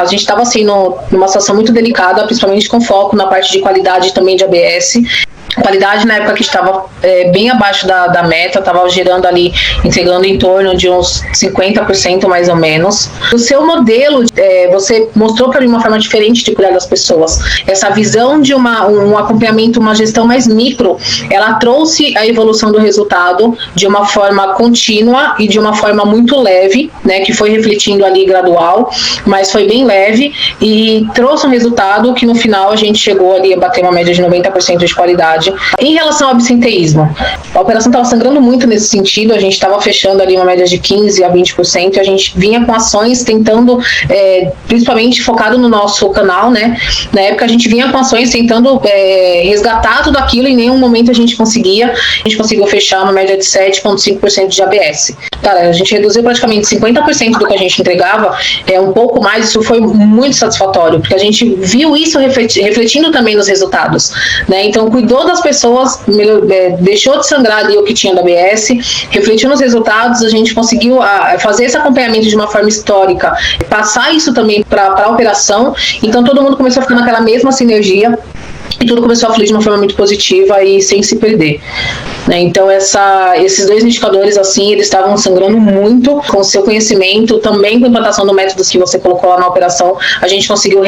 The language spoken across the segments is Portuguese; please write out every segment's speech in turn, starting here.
A gente estava assim numa situação muito delicada, principalmente com foco na parte de qualidade também de ABS. Qualidade na época que estava bem abaixo da meta, estava gerando ali, entregando em torno de uns 50% mais ou menos. O seu modelo, você mostrou para mim uma forma diferente de cuidar das pessoas. Essa visão de um acompanhamento, uma gestão mais micro, ela trouxe a evolução do resultado de uma forma contínua e de uma forma muito leve, né, que foi refletindo ali gradual, mas foi bem leve e trouxe um resultado que no final a gente chegou ali a bater uma média de 90% de qualidade. Em relação ao absenteísmo, a operação estava sangrando muito nesse sentido, a gente estava fechando ali uma média de 15% a 20%, a gente vinha com ações tentando, principalmente focado no nosso canal, né? Na época a gente vinha com ações tentando resgatar tudo aquilo e em nenhum momento a gente conseguiu fechar uma média de 7,5% de ABS. Cara, a gente reduziu praticamente 50% do que a gente entregava, um pouco mais, isso foi muito satisfatório, porque a gente viu isso refletindo também nos resultados, né? Então, cuidou das pessoas, deixou de sangrar ali o que tinha da ABS, refletiu nos resultados, a gente conseguiu fazer esse acompanhamento de uma forma histórica, passar isso também para a operação, então todo mundo começou a ficar naquela mesma sinergia, e tudo começou a fluir de uma forma muito positiva e sem se perder, né? Então esses dois indicadores assim, eles estavam sangrando muito com o seu conhecimento, também com a implantação do métodos que você colocou lá na operação, a gente conseguiu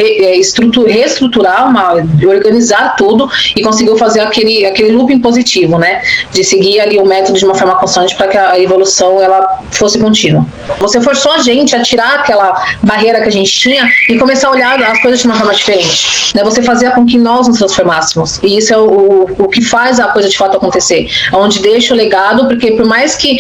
reestruturar, organizar tudo e conseguiu fazer aquele looping positivo, né? De seguir ali o método de uma forma constante para que a evolução ela fosse contínua. Você forçou a gente a tirar aquela barreira que a gente tinha e começar a olhar as coisas de uma forma diferente, né? Você fazia com que nós nos transformássemos, e isso é o que faz a coisa de fato acontecer, onde deixa o legado, porque por mais que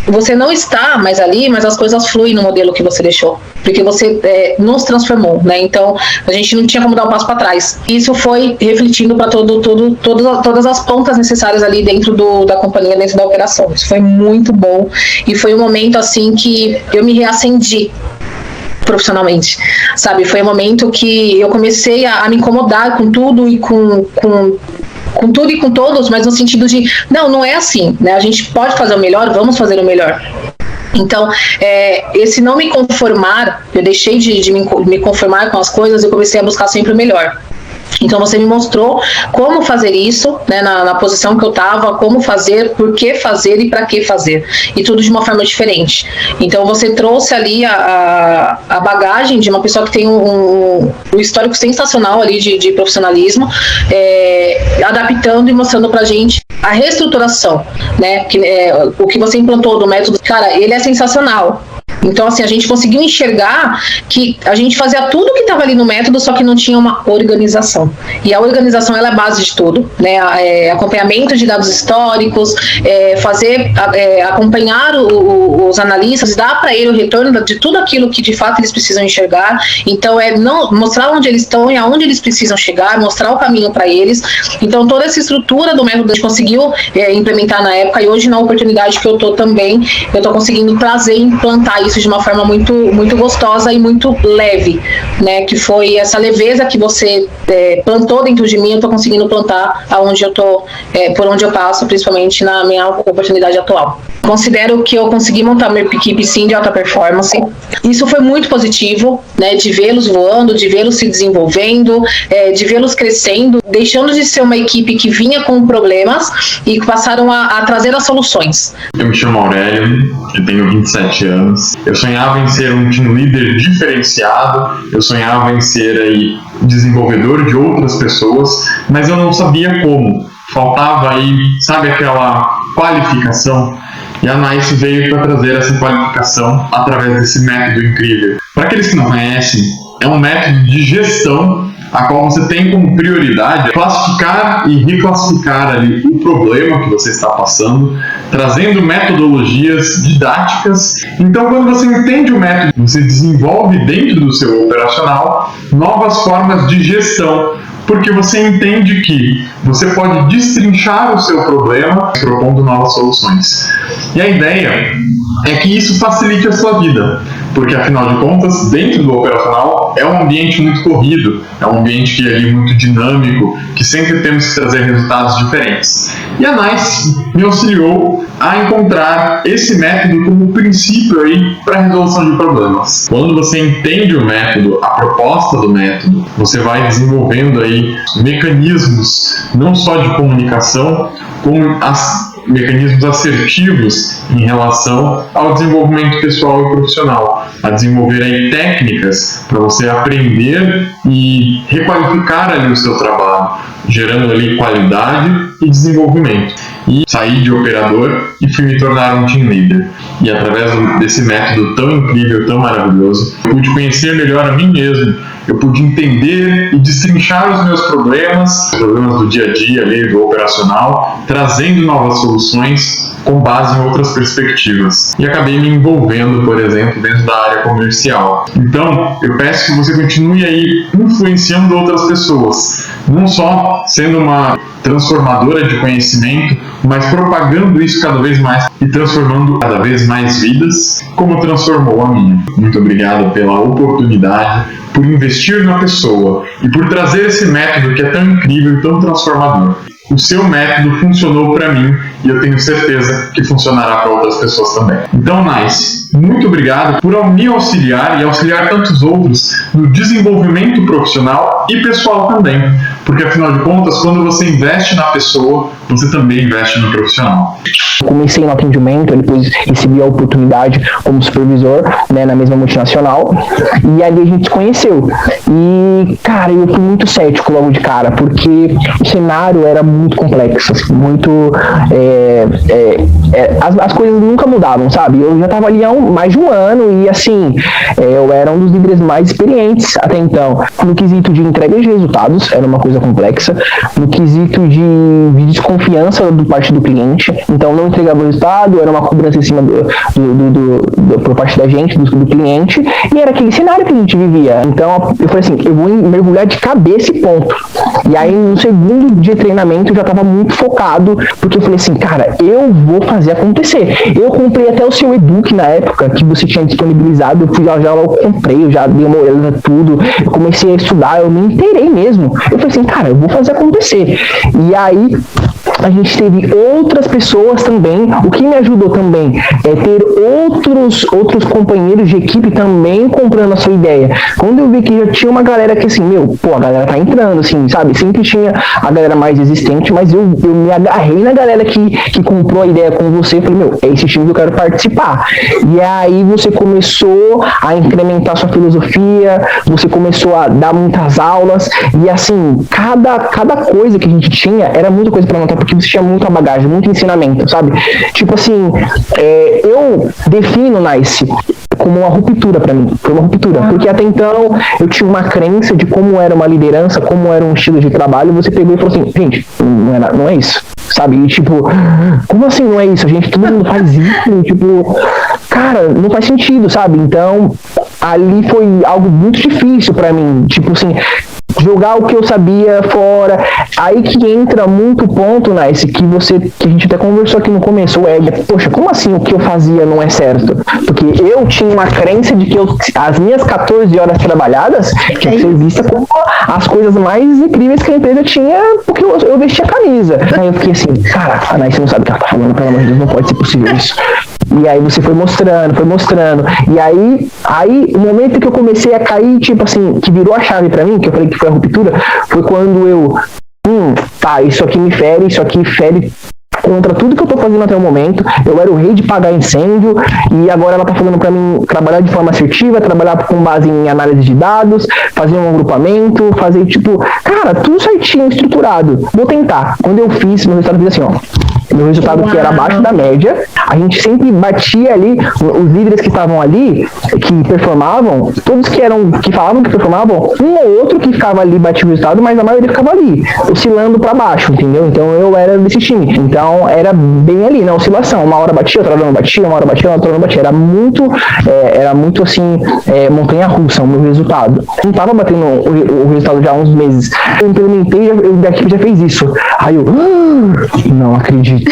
você não está mais ali, mas as coisas fluem no modelo que você deixou, porque você nos transformou, né? Então a gente não tinha como dar um passo para trás. Isso foi refletindo para todas as pontas necessárias ali dentro da companhia, dentro da operação. Isso foi muito bom e foi um momento assim que eu me reacendi profissionalmente, sabe? Foi um momento que eu comecei a me incomodar com tudo e com tudo e com todos, mas no sentido de, não é assim, né? A gente pode fazer o melhor, vamos fazer o melhor. Então, esse não me conformar, eu deixei de me conformar com as coisas, eu comecei a buscar sempre o melhor. Então você me mostrou como fazer isso, né, na posição que eu estava, como fazer, por que fazer e para que fazer, e tudo de uma forma diferente. Então você trouxe ali a bagagem de uma pessoa que tem um histórico sensacional ali de profissionalismo, adaptando e mostrando pra gente a reestruturação, né, o que você implantou do método, cara, ele é sensacional. Então, assim, a gente conseguiu enxergar que a gente fazia tudo que estava ali no método, só que não tinha uma organização. E a organização, ela é a base de tudo, né? Acompanhamento de dados históricos, acompanhar os analistas, dar para ele o retorno de tudo aquilo que, de fato, eles precisam enxergar. Então, mostrar onde eles estão e aonde eles precisam chegar, mostrar o caminho para eles. Então, toda essa estrutura do método a gente conseguiu implementar na época, e hoje, na oportunidade que eu estou também, eu estou conseguindo trazer e implantar isso de uma forma muito, muito gostosa e muito leve, né? Que foi essa leveza que você plantou dentro de mim, eu estou conseguindo plantar aonde eu estou, por onde eu passo, principalmente na minha oportunidade atual. Considero que eu consegui montar uma equipe, sim, de alta performance. Isso foi muito positivo, né, de vê-los voando, de vê-los se desenvolvendo, de vê-los crescendo, deixando de ser uma equipe que vinha com problemas e passaram a trazer as soluções. Eu me chamo Aurélio, eu tenho 27 anos. Eu sonhava em ser um team leader diferenciado, eu sonhava em ser aí desenvolvedor de outras pessoas, mas eu não sabia como. Faltava aí, sabe, aquela qualificação. E a NICE veio para trazer essa qualificação através desse método incrível. Para aqueles que não conhecem, é um método de gestão a qual você tem como prioridade classificar e reclassificar ali o problema que você está passando, trazendo metodologias didáticas. Então, quando você entende o método, você desenvolve dentro do seu operacional novas formas de gestão, porque você entende que você pode destrinchar o seu problema propondo novas soluções. E a ideia é que isso facilite a sua vida, porque afinal de contas, dentro do operacional, é um ambiente muito corrido, é um ambiente que é ali muito dinâmico, que sempre temos que trazer resultados diferentes. E a NICE me auxiliou a encontrar esse método como princípio aí para a resolução de problemas. Quando você entende o método, a proposta do método, você vai desenvolvendo aí mecanismos não só de comunicação, como mecanismos assertivos em relação ao desenvolvimento pessoal e profissional, a desenvolver aí técnicas para você aprender e requalificar ali o seu trabalho, gerando ali qualidade e desenvolvimento. E saí de operador e fui me tornar um team leader. E através desse método tão incrível, tão maravilhoso, eu pude conhecer melhor a mim mesmo, eu pude entender e destrinchar os meus problemas do dia a dia, ali, do operacional, trazendo novas soluções com base em outras perspectivas. E acabei me envolvendo, por exemplo, dentro da área comercial. Então, eu peço que você continue aí influenciando outras pessoas, não só sendo uma transformadora de conhecimento, mas propagando isso cada vez mais e transformando cada vez mais vidas, como transformou a minha. Muito obrigado pela oportunidade, por investir na pessoa e por trazer esse método que é tão incrível e tão transformador. O seu método funcionou para mim e eu tenho certeza que funcionará para outras pessoas também. Então, NICE, muito obrigado por me auxiliar e auxiliar tantos outros no desenvolvimento profissional e pessoal também, porque afinal de contas, quando você investe na pessoa, você também investe no profissional. Comecei no atendimento, depois recebi a oportunidade como supervisor, né, na mesma multinacional, e ali a gente se conheceu. E, cara, eu fui muito cético logo de cara, porque o cenário era muito complexo, assim, muito... as coisas nunca mudavam, sabe? Eu já estava ali há mais de um ano e, assim, eu era um dos líderes mais experientes até então. No quesito de entrega de resultados, era uma coisa complexa. No quesito de desconfiança do parte do cliente, então não entregava o resultado, era uma cobrança em cima por parte da gente, do cliente, e era aquele cenário que a gente vivia. Então eu falei assim, eu vou mergulhar de cabeça e ponto. E aí no segundo dia de treinamento eu já estava muito focado, porque eu falei assim, cara, eu vou fazer acontecer. Eu comprei até o seu e-book na época que você tinha disponibilizado, eu fui lá, eu comprei, eu já dei uma olhada tudo, eu comecei a estudar, eu me inteirei mesmo. Eu falei assim, cara, eu vou fazer acontecer. E aí a gente teve outras pessoas também. O que me ajudou também é ter outros companheiros de equipe também comprando a sua ideia. Quando eu vi que já tinha uma galera que assim, a galera tá entrando, assim, sabe? Sempre tinha a galera mais resistente, mas eu me agarrei na galera que comprou a ideia com você. Falei, é esse time que eu quero participar. E aí você começou a incrementar sua filosofia, você começou a dar muitas aulas, e assim, cada coisa que a gente tinha era muita coisa pra anotar, porque você tinha muita bagagem, muito ensinamento, sabe? Tipo assim, eu defino NICE como uma ruptura pra mim, foi uma ruptura, porque até então eu tinha uma crença de como era uma liderança, como era um estilo de trabalho, você pegou e falou assim, gente, não é isso, sabe? E tipo, como assim não é isso? Gente, todo mundo faz isso, tipo, cara, não faz sentido, sabe? Então, ali foi algo muito difícil pra mim, tipo assim, jogar o que eu sabia fora. Aí que entra muito ponto, Nice, que a gente até conversou aqui no começo, poxa, como assim o que eu fazia não é certo? Porque eu tinha uma crença de que as minhas 14 horas trabalhadas tinha que ser vista como as coisas mais incríveis que a empresa tinha, porque eu vestia a camisa. Aí eu fiquei assim, cara, a Nice não sabe o que ela tá falando, pelo amor de Deus, não pode ser possível isso. E aí você foi mostrando. E aí o momento que eu comecei a cair, tipo assim, que virou a chave pra mim, que eu falei que foi a ruptura, foi quando eu, isso aqui me fere, isso aqui fere contra tudo que eu tô fazendo até o momento. Eu era o rei de pagar incêndio, e agora ela tá falando pra mim trabalhar de forma assertiva, trabalhar com base em análise de dados, fazer um agrupamento, fazer tipo, cara, tudo certinho, estruturado. Vou tentar. Quando eu fiz, meu resultado fez assim, meu resultado que era abaixo da média, a gente sempre batia ali, os líderes que estavam ali, que performavam, todos que falavam que performavam, um ou outro que ficava ali batia o resultado, mas a maioria ficava ali, oscilando pra baixo, entendeu? Então eu era desse time. Então era bem ali, na oscilação. Uma hora batia, outra hora não batia, uma hora batia, outra hora não batia. Era muito assim, montanha-russa o meu resultado. Não tava batendo o resultado já há uns meses. Eu implementei, a equipe já fez isso. Aí eu, não acredito.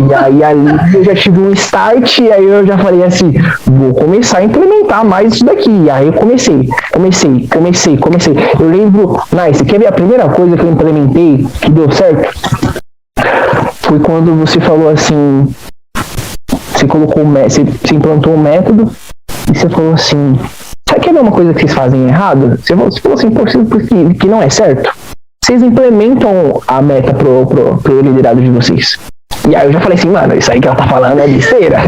E aí ali eu já tive um start, e aí eu já falei assim, vou começar a implementar mais isso daqui. E aí eu comecei. Eu lembro, Nice, quer ver a primeira coisa que eu implementei que deu certo? Foi quando você falou assim, você implantou um método e você falou assim, sabe que é uma coisa que vocês fazem errado? Você falou assim, porque não é certo. Vocês implementam a meta pro liderado de vocês. E aí eu já falei assim, mano, isso aí que ela tá falando é besteira.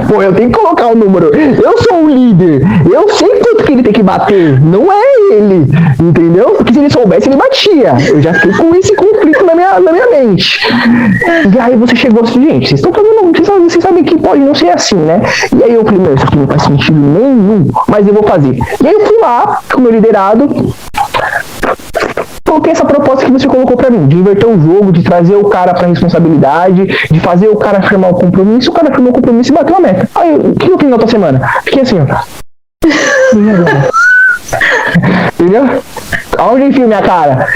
Pô, eu tenho que colocar o número. Eu sou o líder. Eu sei quanto que ele tem que bater. Não é ele. Entendeu? Porque se ele soubesse, ele batia. Eu já fiquei com esse conflito na minha mente. E aí você chegou assim, gente, vocês estão fazendo. Vocês sabem que pode não ser assim, né? E aí eu falei, meu, isso aqui não faz sentido nenhum, mas eu vou fazer. E aí eu fui lá com o meu liderado. Coloquei essa proposta que você colocou pra mim, de inverter o jogo, de trazer o cara pra responsabilidade, de fazer o cara firmar o compromisso, o cara firmou o compromisso e bateu a meta. Aí, o que eu fiz na outra semana? Fiquei assim, ó. Entendeu? Aonde enfio minha cara?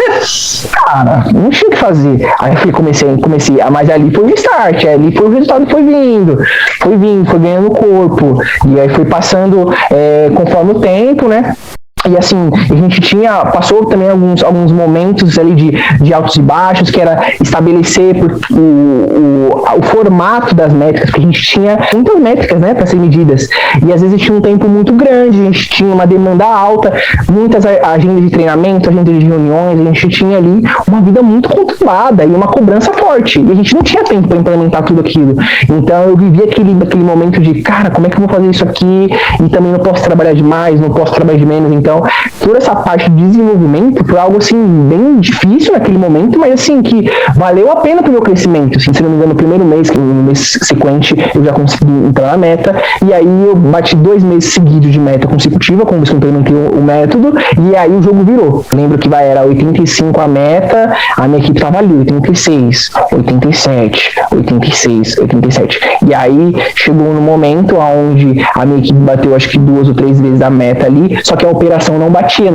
Cara, não tinha o que fazer. Aí eu comecei, mas ali foi o start, ali foi o resultado que foi vindo, foi ganhando corpo, e aí foi passando conforme o tempo, né? E assim, a gente passou também alguns momentos ali de altos e baixos, que era estabelecer o formato das métricas, porque a gente tinha muitas métricas, né, para ser medidas. E às vezes tinha um tempo muito grande, a gente tinha uma demanda alta, muitas agendas de treinamento, agendas de reuniões, a gente tinha ali uma vida muito controlada e uma cobrança forte. E a gente não tinha tempo para implementar tudo aquilo. Então eu vivia aquele momento de, cara, como é que eu vou fazer isso aqui? E também não posso trabalhar demais, não posso trabalhar de menos. Então, toda essa parte de desenvolvimento foi algo, assim, bem difícil naquele momento, mas, assim, que valeu a pena pro meu crescimento. Assim, se não me engano, no primeiro mês, no mês sequente, eu já consegui entrar na meta, e aí eu bati 2 meses seguidos de meta consecutiva, como eu implementei o método, e aí o jogo virou. Lembro que era 85 a meta, a minha equipe tava ali, 86, 87, 86, 87. E aí chegou no momento onde a minha equipe bateu, acho que 2 ou 3 vezes a meta ali, só que a operação não batia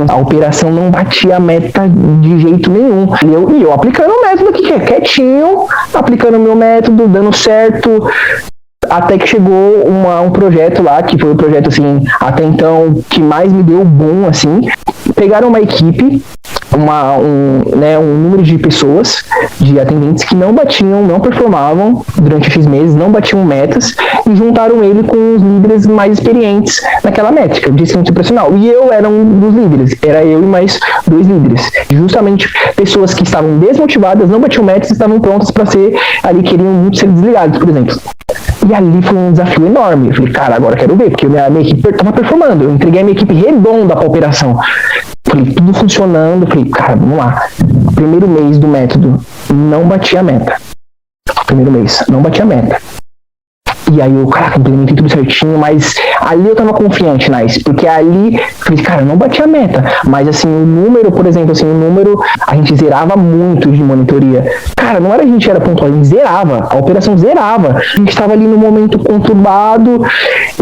a meta de jeito nenhum. E eu aplicando o método aqui, quietinho, aplicando o meu método, dando certo, até que chegou um projeto lá, que foi o projeto, assim, até então, que mais me deu bom, assim. Pegaram uma equipe, um número de pessoas, de atendentes que não performavam durante X meses, não batiam metas, e juntaram ele com os líderes mais experientes naquela métrica de excelência operacional. E eu era um dos líderes, era eu e mais 2 líderes. Justamente pessoas que estavam desmotivadas, não batiam metas, estavam prontas para queriam muito ser desligados, por exemplo. E ali foi um desafio enorme. Eu falei, cara, agora eu quero ver, porque a minha equipe estava performando. Eu entreguei a minha equipe redonda para a operação. Falei, tudo funcionando. Falei, cara, vamos lá. Primeiro mês do método, não bati a meta. E aí eu, cara, implementei tudo certinho, mas ali eu tava confiante, Nice, porque ali, falei, cara, não bati a meta, mas assim, o número, por exemplo, assim, a gente zerava muito de monitoria. Cara, não era a gente era pontual, a gente zerava, a operação zerava. A gente tava ali no momento conturbado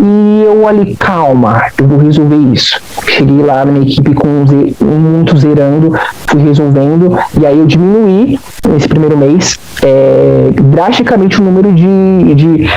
e eu ali, calma, eu vou resolver isso. Cheguei lá na minha equipe com muito zerando, fui resolvendo, e aí eu diminuí nesse primeiro mês drasticamente o número de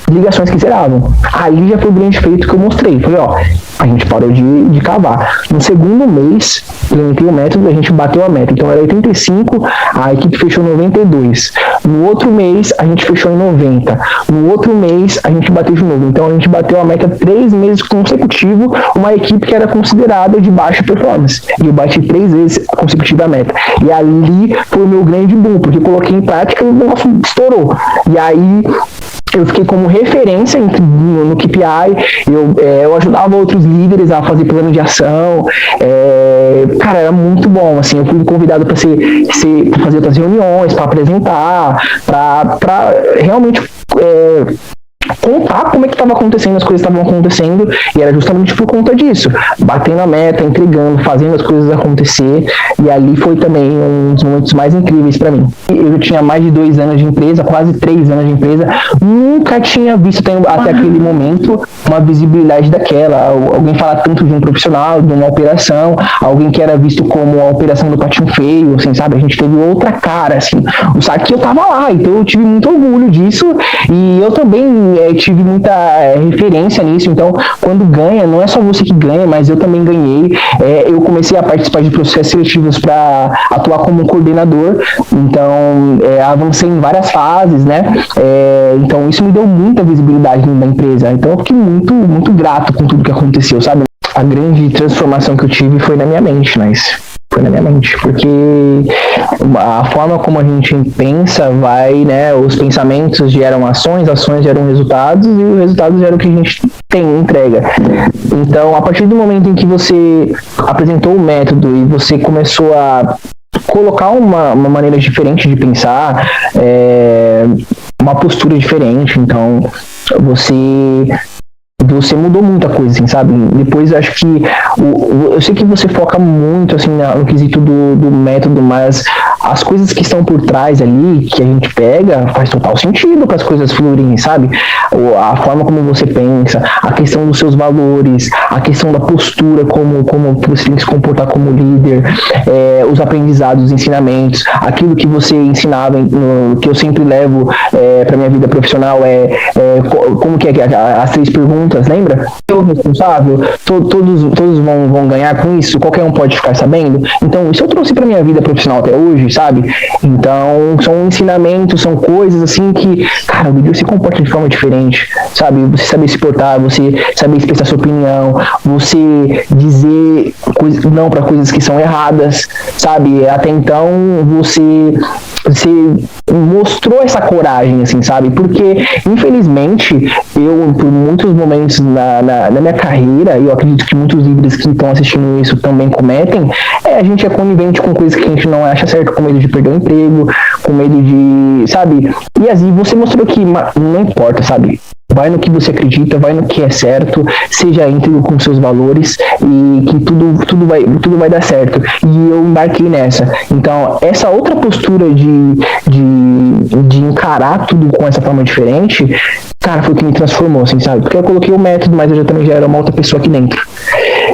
ligações que zeravam. Ali já foi o grande feito que eu mostrei. Falei, ó, a gente parou de cavar. No segundo mês, implementei o método, a gente bateu a meta. Então era 85, a equipe fechou 92. No outro mês, a gente fechou em 90. No outro mês, a gente bateu de novo. Então a gente bateu a meta 3 meses consecutivos, uma equipe que era considerada de baixa performance. E eu bati 3 vezes consecutiva a meta. E ali foi o meu grande boom, porque eu coloquei em prática e o negócio estourou. E aí eu fiquei como referência no KPI, eu ajudava outros líderes a fazer plano de ação, cara, era muito bom, assim, eu fui convidado para fazer outras reuniões, para apresentar, para realmente contar como é que estava acontecendo, as coisas estavam acontecendo, e era justamente por conta disso, batendo a meta, entregando, fazendo as coisas acontecer, e ali foi também um dos momentos mais incríveis para mim. Eu tinha mais de 2 anos de empresa, quase 3 anos de empresa, nunca tinha visto até aquele momento uma visibilidade daquela, alguém falar tanto de um profissional, de uma operação, alguém que era visto como a operação do Patinho Feio, assim, sabe, a gente teve outra cara, assim, o sabe que eu tava lá, então eu tive muito orgulho disso, e eu também tive muita referência nisso, então quando ganha, não é só você que ganha, mas eu também ganhei, eu comecei a participar de processos seletivos para atuar como coordenador, então avancei em várias fases, né, então isso me deu muita visibilidade na empresa, então eu fiquei muito, muito grato com tudo que aconteceu, sabe? A grande transformação que eu tive foi na minha mente, mas foi na minha mente, porque a forma como a gente pensa vai, né, os pensamentos geram ações, ações geram resultados, e os resultados geram o que a gente tem, entrega. Então, a partir do momento em que você apresentou o método e você começou a colocar uma maneira diferente de pensar, uma postura diferente, então você mudou muita coisa, assim, sabe? Depois eu acho que eu sei que você foca muito assim no quesito do método, mas as coisas que estão por trás ali, que a gente pega, faz total sentido para as coisas fluírem, sabe? A forma como você pensa, a questão dos seus valores, a questão da postura, como você tem que se comportar como líder, os aprendizados, os ensinamentos, aquilo que você ensinava, que eu sempre levo para minha vida profissional, como que é as 3 perguntas, lembra? Eu responsável, todos vão ganhar com isso, qualquer um pode ficar sabendo. Então, isso eu trouxe para minha vida profissional até hoje, sabe? Então, são ensinamentos, são coisas assim que, cara, o líder se comporta de forma diferente, sabe? Você saber se portar, você saber expressar sua opinião, você dizer não para coisas que são erradas, sabe? Até então, você mostrou essa coragem, assim, sabe? Porque, infelizmente, eu, por muitos momentos na minha carreira, e eu acredito que muitos líderes que estão assistindo isso também cometem, a gente é conivente com coisas que a gente não acha certo, com medo de perder o emprego, com medo de, sabe? E assim, você mostrou que não importa, sabe? Vai no que você acredita, vai no que é certo, seja íntegro com seus valores e que tudo vai dar certo. E eu embarquei nessa. Então, essa outra postura de encarar tudo com essa forma diferente, cara, foi o que me transformou, assim, sabe? Porque eu coloquei o método, mas eu também já era uma outra pessoa aqui dentro.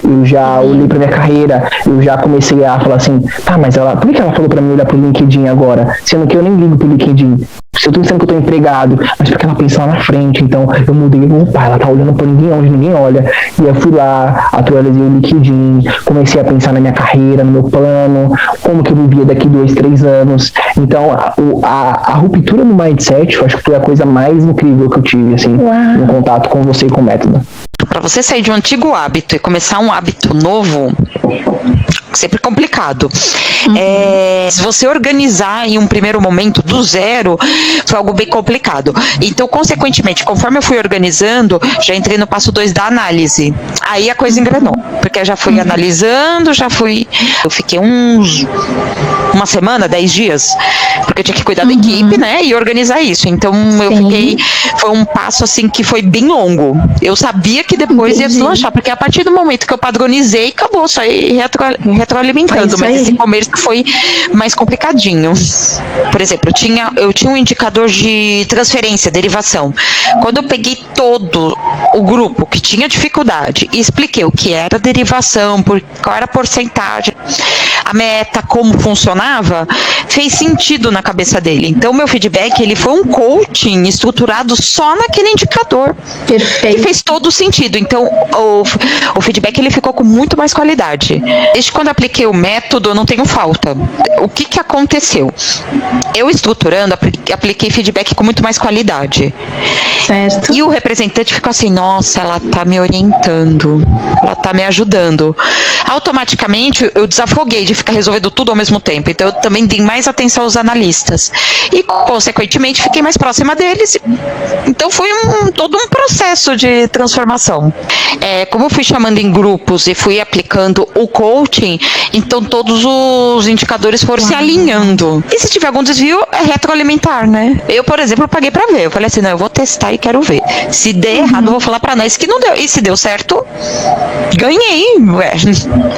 Eu já olhei pra minha carreira, eu já comecei a falar assim, tá, mas por que ela falou pra mim olhar pro LinkedIn agora? Sendo que eu nem ligo pro LinkedIn. Se eu tô dizendo que eu tô empregado, mas porque ela pensa lá na frente, então eu mudei, opa, ela tá olhando pra ninguém onde ninguém olha. E eu fui lá, atualizei o LinkedIn, comecei a pensar na minha carreira, no meu plano, como que eu vivia daqui 2, 3 anos. Então, a ruptura no mindset, eu acho que foi a coisa mais incrível que eu tive, assim, no contato com você e com o método. Para você sair de um antigo hábito e começar um hábito novo, sempre complicado. Se você organizar em um primeiro momento do zero, foi algo bem complicado. Então, consequentemente, conforme eu fui organizando, já entrei no passo 2 da análise. Aí a coisa engrenou, porque eu já fui analisando, eu fiquei uma semana, 10 dias, porque eu tinha que cuidar da equipe, né, e organizar isso. Então, foi um passo assim que foi bem longo. Eu sabia que depois ia deslanchar, porque a partir do momento que eu padronizei, acabou, só ir retroalimentando, mas esse começo foi mais complicadinho. Por exemplo, eu tinha um indicador de transferência, derivação. Quando eu peguei todo o grupo que tinha dificuldade e expliquei o que era derivação, qual era a porcentagem, a meta, como funcionava, fez sentido na cabeça dele. Então, meu feedback, ele foi um coaching estruturado só naquele indicador. Perfeito. E fez todo sentido. Então, o feedback, ele ficou com muito mais qualidade. Desde quando eu apliquei o método, eu não tenho falta. O que aconteceu? Eu estruturando, apliquei feedback com muito mais qualidade. Certo. E o representante ficou assim, nossa, ela tá me orientando, ela tá me ajudando. Automaticamente, eu desafoguei de ficar resolvendo tudo ao mesmo tempo. então eu também dei mais atenção aos analistas e, consequentemente, fiquei mais próxima deles. Então foi todo um processo de transformação. Como eu fui chamando em grupos e fui aplicando o coaching, então todos os indicadores foram se alinhando. E se tiver algum desvio, é retroalimentar, né? Eu, por exemplo, paguei pra ver. Eu falei assim, não, eu vou testar e quero ver. Se der errado, eu vou falar pra nós que não deu. E se deu certo, ganhei. Ué.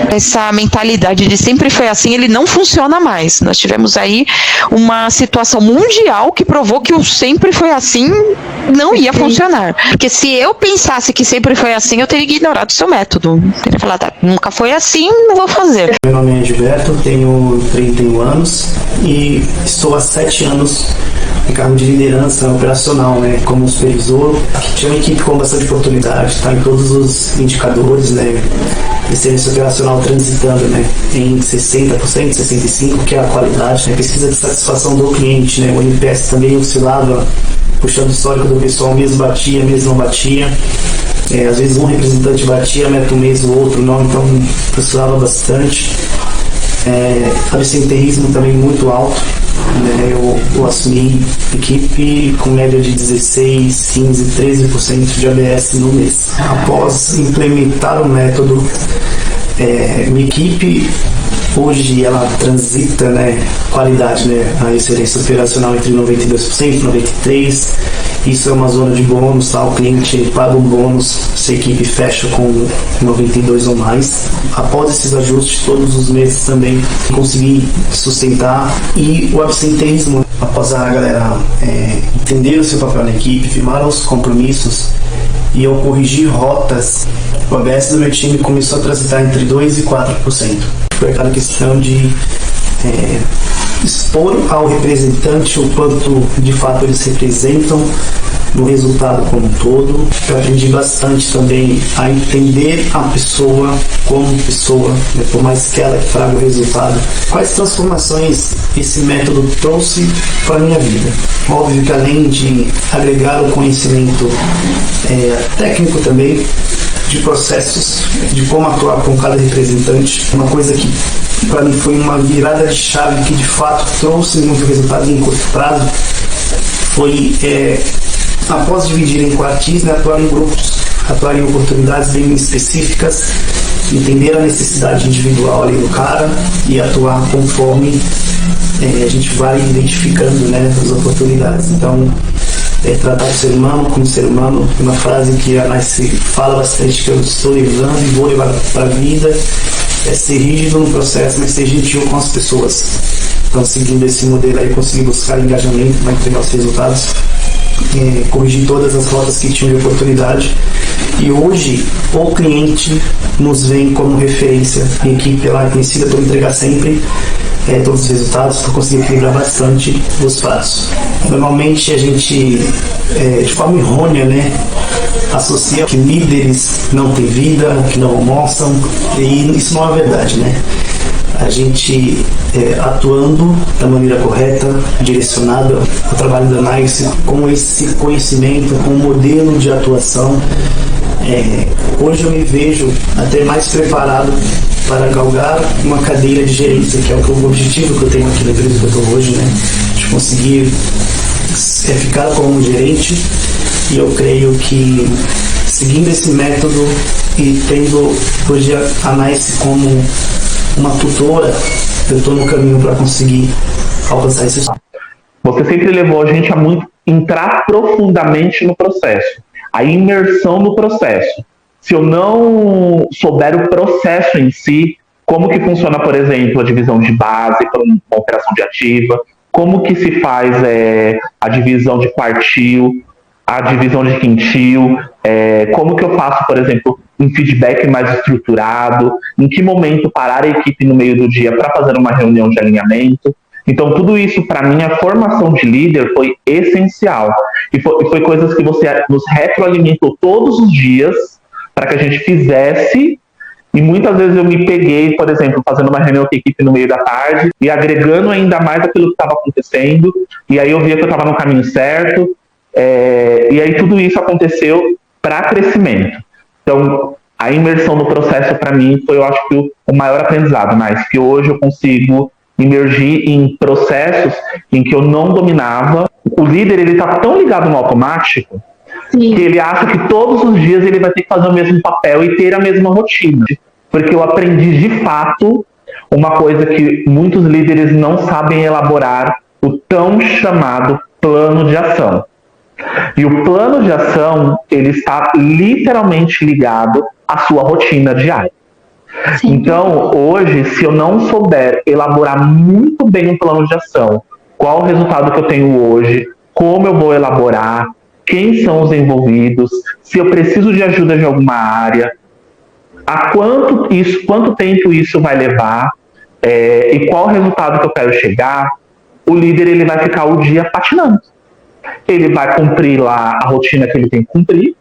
Essa mentalidade de sempre foi assim, ele não funciona mais. Nós tivemos aí uma situação mundial que provou que o sempre foi assim não ia funcionar. Porque se eu pensasse que sempre foi assim, eu teria ignorado o seu método. Eu teria falado, tá, nunca foi assim, não vou fazer. Meu nome é Gilberto, tenho 31 anos e estou há 7 anos em cargo de liderança operacional, né, como supervisor. Tinha uma equipe com bastante oportunidade, está em todos os indicadores, né, excelência operacional transitando, né, em 60%, 65%, que é a qualidade, né, pesquisa de satisfação do cliente, né, o NPS também oscilava, puxando o histórico do pessoal, mês batia, mês não batia. Às vezes um representante batia, meta um mês, o outro não, então oscilava bastante. Absenteísmo também muito alto, né? Eu assumi equipe com média de 16, 15, 13% de ABS no mês. Após implementar o método, minha equipe hoje ela transita, né, qualidade, né, a excelência operacional entre 92% e 93%. Isso é uma zona de bônus, tá? O cliente paga um bônus se a equipe fecha com 92 ou mais. Após esses ajustes, todos os meses também consegui sustentar. E o absenteísmo, após a galera entender o seu papel na equipe, firmar os compromissos e eu corrigir rotas, o ABS do meu time começou a transitar entre 2% e 4%. Foi aquela questão de expor ao representante o quanto de fato eles representam no resultado como um todo. Eu aprendi bastante também a entender a pessoa como pessoa, né, por mais que ela traga o resultado. Quais transformações esse método trouxe para a minha vida? Óbvio que além de agregar o conhecimento técnico também, de processos, de como atuar com cada representante, uma coisa que para mim foi uma virada de chave que de fato trouxe muito resultado em curto prazo, foi após dividir em quartis, né, atuar em grupos, atuar em oportunidades bem específicas, entender a necessidade individual ali do cara e atuar conforme a gente vai identificando, né, as oportunidades. Então, tratar o ser humano como ser humano, uma frase que a Nice fala bastante, que eu estou levando e vou levar para a vida, é ser rígido no processo, mas ser gentil com as pessoas. Então, seguindo esse modelo aí, consegui buscar engajamento para entregar os resultados, corrigir todas as rotas que tinham de oportunidade. E hoje, o cliente nos vem como referência. A equipe ela é conhecida por entregar sempre todos os resultados, por conseguir equilibrar bastante os pratos. Normalmente a gente, de forma errônea, né, associa que líderes não têm vida, que não almoçam, e isso não é verdade, né? A gente atuando da maneira correta, direcionada ao trabalho da NICE, com esse conhecimento, com um modelo de atuação, hoje eu me vejo até mais preparado para galgar uma cadeira de gerência, que é o objetivo que eu tenho aqui na empresa que eu estou hoje, né? De conseguir ficar como gerente. E eu creio que seguindo esse método e tendo hoje a NICE como uma tutora, eu estou no caminho para conseguir alcançar esse sonho. Você sempre levou a gente a muito entrar profundamente no processo, a imersão no processo. Se eu não souber o processo em si, como que funciona, por exemplo, a divisão de base para uma operação de ativa, como que se faz a divisão de quartil, a divisão de quintil, como que eu faço, por exemplo, um feedback mais estruturado, em que momento parar a equipe no meio do dia para fazer uma reunião de alinhamento. Então, tudo isso, para mim, a formação de líder foi essencial. E foi coisas que você nos retroalimentou todos os dias para que a gente fizesse. E muitas vezes eu me peguei, por exemplo, fazendo uma reunião com a equipe no meio da tarde e agregando ainda mais aquilo que estava acontecendo. E aí eu via que eu estava no caminho certo. E aí tudo isso aconteceu para crescimento. Então, a imersão no processo, para mim, foi, eu acho que o maior aprendizado, mas que hoje eu consigo imergi em processos em que eu não dominava. O líder, ele tá tão ligado no automático que ele acha que todos os dias ele vai ter que fazer o mesmo papel e ter a mesma rotina. Porque eu aprendi de fato uma coisa que muitos líderes não sabem elaborar, o tão chamado plano de ação. E o plano de ação, ele está literalmente ligado à sua rotina diária. Sim. Então, hoje, se eu não souber elaborar muito bem um plano de ação, qual o resultado que eu tenho hoje, como eu vou elaborar, quem são os envolvidos, se eu preciso de ajuda de alguma área, a quanto tempo isso vai levar, e qual o resultado que eu quero chegar, o líder ele vai ficar o dia patinando. Ele vai cumprir lá a rotina que ele tem que cumprir,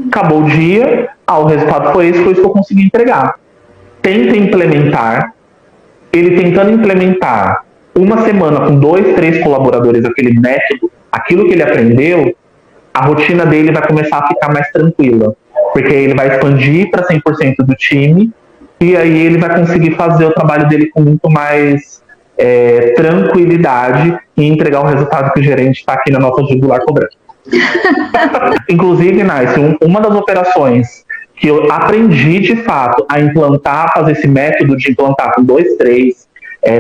acabou o dia, o resultado foi isso que eu consegui entregar. Tenta implementar, ele tentando implementar uma semana com 2, 3 colaboradores aquele método, aquilo que ele aprendeu, a rotina dele vai começar a ficar mais tranquila, porque ele vai expandir para 100% do time, e aí ele vai conseguir fazer o trabalho dele com muito mais tranquilidade e entregar o resultado que o gerente está aqui na nossa jugular cobrando. Inclusive, Nice, uma das operações que eu aprendi de fato a implantar, fazer esse método de implantar com 2, 3,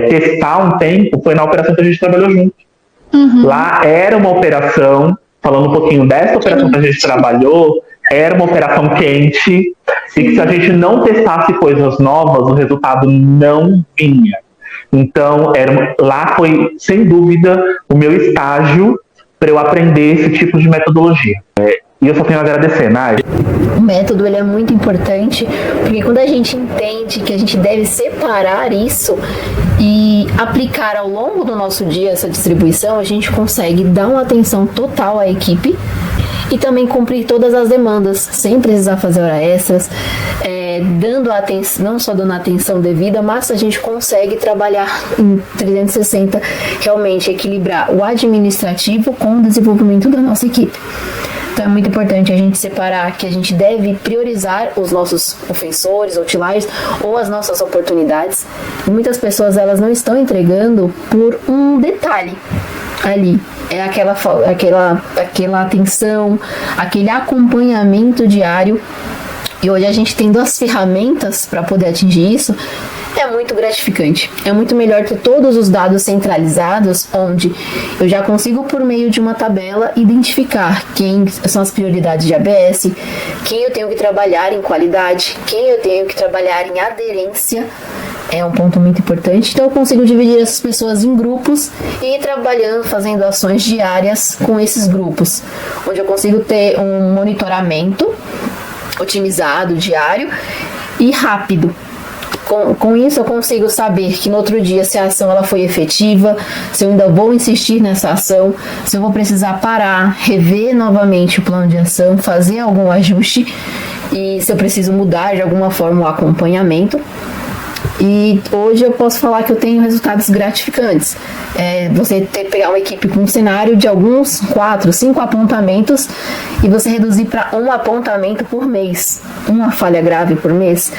testar um tempo, foi na operação que a gente trabalhou junto. Uhum. Lá era uma operação, falando um pouquinho dessa operação que a gente trabalhou, era uma operação quente, e que se a gente não testasse coisas novas, o resultado não vinha. Então, lá foi, sem dúvida, o meu estágio para eu aprender esse tipo de metodologia. E eu só tenho a agradecer, Nai. O método ele é muito importante, porque quando a gente entende que a gente deve separar isso e aplicar ao longo do nosso dia essa distribuição, a gente consegue dar uma atenção total à equipe e também cumprir todas as demandas, sem precisar fazer horas extras, dando atenção, não só dando a atenção devida, mas a gente consegue trabalhar em 360, realmente equilibrar o administrativo com o desenvolvimento da nossa equipe. Então é muito importante a gente separar que a gente deve priorizar os nossos ofensores, outliers ou as nossas oportunidades. E muitas pessoas elas não estão entregando por um detalhe ali. É aquela atenção, aquele acompanhamento diário. E hoje a gente tem 2 ferramentas para poder atingir isso. É muito gratificante. É muito melhor ter todos os dados centralizados, onde eu já consigo, por meio de uma tabela, identificar quem são as prioridades de ABS, quem eu tenho que trabalhar em qualidade, quem eu tenho que trabalhar em aderência. É um ponto muito importante. Então eu consigo dividir essas pessoas em grupos e ir trabalhando, fazendo ações diárias com esses grupos, onde eu consigo ter um monitoramento otimizado, diário e rápido. Com isso eu consigo saber que no outro dia se a ação ela foi efetiva, se eu ainda vou insistir nessa ação, se eu vou precisar parar, rever novamente o plano de ação, fazer algum ajuste e se eu preciso mudar de alguma forma o acompanhamento. E hoje eu posso falar que eu tenho resultados gratificantes. Você pegar uma equipe com um cenário de alguns 4, 5 apontamentos e você reduzir para um apontamento por mês, uma falha grave por mês.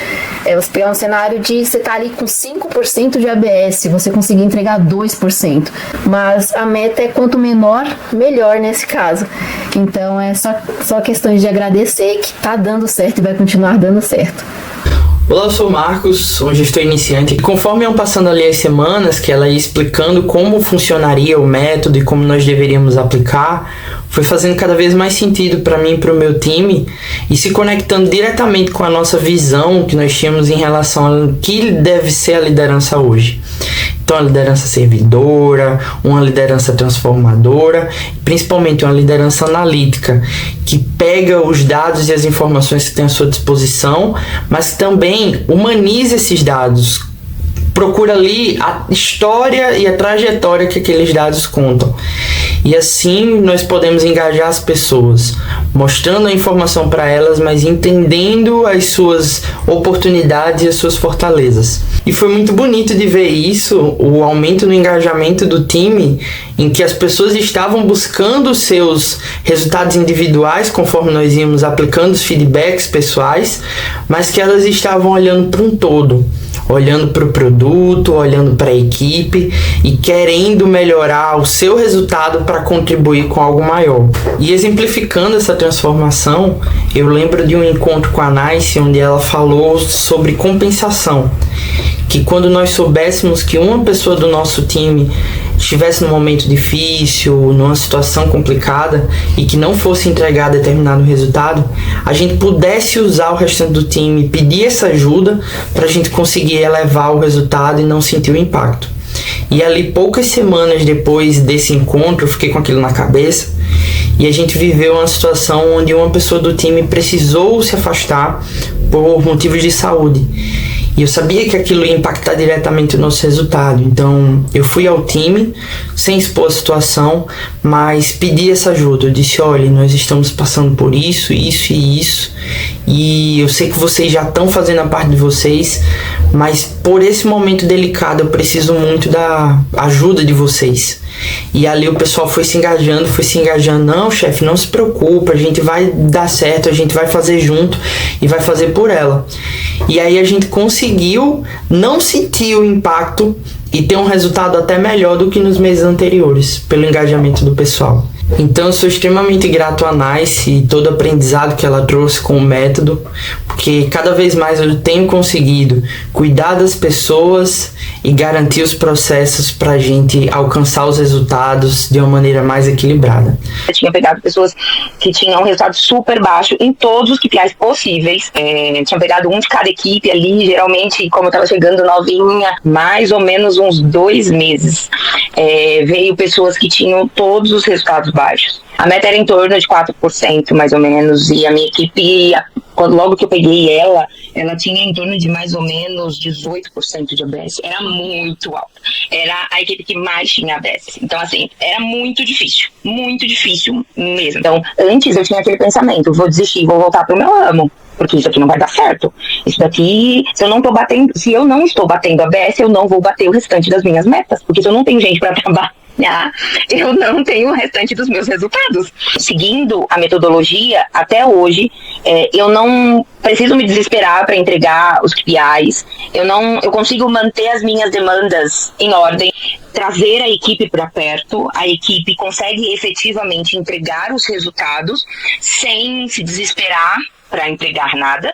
Você pegar um cenário de você tá ali com 5% de ABS, você conseguir entregar 2%. Mas a meta é quanto menor, melhor nesse caso. Então é só questões de agradecer que tá dando certo e vai continuar dando certo. Olá, eu sou o Marcos, um gestor iniciante. Conforme iam passando ali as semanas, que ela ia explicando como funcionaria o método e como nós deveríamos aplicar, foi fazendo cada vez mais sentido para mim e para o meu time e se conectando diretamente com a nossa visão que nós tínhamos em relação ao que deve ser a liderança hoje. Então, a liderança servidora, uma liderança transformadora, principalmente uma liderança analítica, que pega os dados e as informações que tem à sua disposição, mas também humaniza esses dados, procura ali a história e a trajetória que aqueles dados contam. E assim nós podemos engajar as pessoas, mostrando a informação para elas, mas entendendo as suas oportunidades e as suas fortalezas. E foi muito bonito de ver isso, o aumento no engajamento do time, em que as pessoas estavam buscando seus resultados individuais, conforme nós íamos aplicando os feedbacks pessoais, mas que elas estavam olhando para um todo, olhando para o produto, olhando para a equipe e querendo melhorar o seu resultado para contribuir com algo maior. E exemplificando essa transformação, eu lembro de um encontro com a Nice, onde ela falou sobre compensação, que quando nós soubéssemos que uma pessoa do nosso time estivesse num momento difícil, numa situação complicada e que não fosse entregar determinado resultado, a gente pudesse usar o restante do time, pedir essa ajuda para a gente conseguir elevar o resultado e não sentir o impacto. E ali, poucas semanas depois desse encontro, eu fiquei com aquilo na cabeça e a gente viveu uma situação onde uma pessoa do time precisou se afastar por motivos de saúde. E eu sabia que aquilo ia impactar diretamente o nosso resultado. Então, eu fui ao time, sem expor a situação, mas pedi essa ajuda. Eu disse, olha, nós estamos passando por isso, isso e isso. E eu sei que vocês já estão fazendo a parte de vocês, mas por esse momento delicado, eu preciso muito da ajuda de vocês. E ali o pessoal foi se engajando. Não, chefe, não se preocupa, a gente vai dar certo, a gente vai fazer junto e vai fazer por ela. E aí a gente conseguiu não sentir o impacto e ter um resultado até melhor do que nos meses anteriores, pelo engajamento do pessoal. Então eu sou extremamente grato à Nice e todo o aprendizado que ela trouxe com o método, porque cada vez mais eu tenho conseguido cuidar das pessoas e garantir os processos para a gente alcançar os resultados de uma maneira mais equilibrada. Eu tinha pegado pessoas que tinham um resultado super baixo em todos os KPIs possíveis. Tinha pegado um de cada equipe ali, geralmente, como eu estava chegando novinha, mais ou menos uns 2 meses. Veio pessoas que tinham todos os resultados baixos. A meta era em torno de 4%, mais ou menos, e a minha equipe, logo que eu peguei ela tinha em torno de mais ou menos 18% de ABS. Era muito alto. Era a equipe que mais tinha ABS. Então, assim, era muito difícil mesmo. Então, antes eu tinha aquele pensamento, vou desistir, vou voltar pro meu ramo, porque isso aqui não vai dar certo. Isso daqui, se eu não estou batendo ABS, eu não vou bater o restante das minhas metas, porque se eu não tenho gente para trabalhar, eu não tenho o restante dos meus resultados. Seguindo a metodologia, até hoje, eu não preciso me desesperar para entregar os KPIs, eu consigo manter as minhas demandas em ordem, trazer a equipe para perto, a equipe consegue efetivamente entregar os resultados sem se desesperar para entregar nada,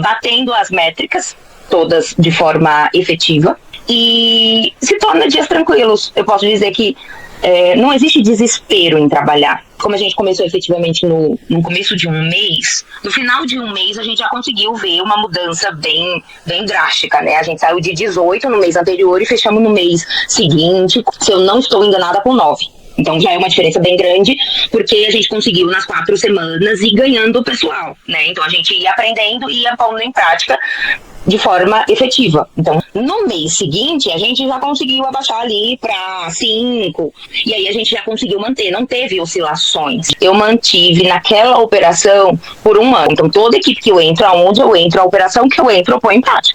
batendo as métricas todas de forma efetiva e se torna dias tranquilos. Eu posso dizer que não existe desespero em trabalhar. Como a gente começou efetivamente no começo de um mês, no final de um mês a gente já conseguiu ver uma mudança bem drástica, né? A gente saiu de 18 no mês anterior e fechamos no mês seguinte, se eu não estou enganada, com 9. Então já é uma diferença bem grande, porque a gente conseguiu nas 4 semanas ir ganhando o pessoal, né? Então a gente ia aprendendo e ia pondo em prática de forma efetiva. Então, no mês seguinte, a gente já conseguiu abaixar ali para 5, e aí a gente já conseguiu manter, não teve oscilações. Eu mantive naquela operação por 1 ano. Então, toda equipe que eu entro, aonde eu entro, a operação que eu entro, eu ponho em prática.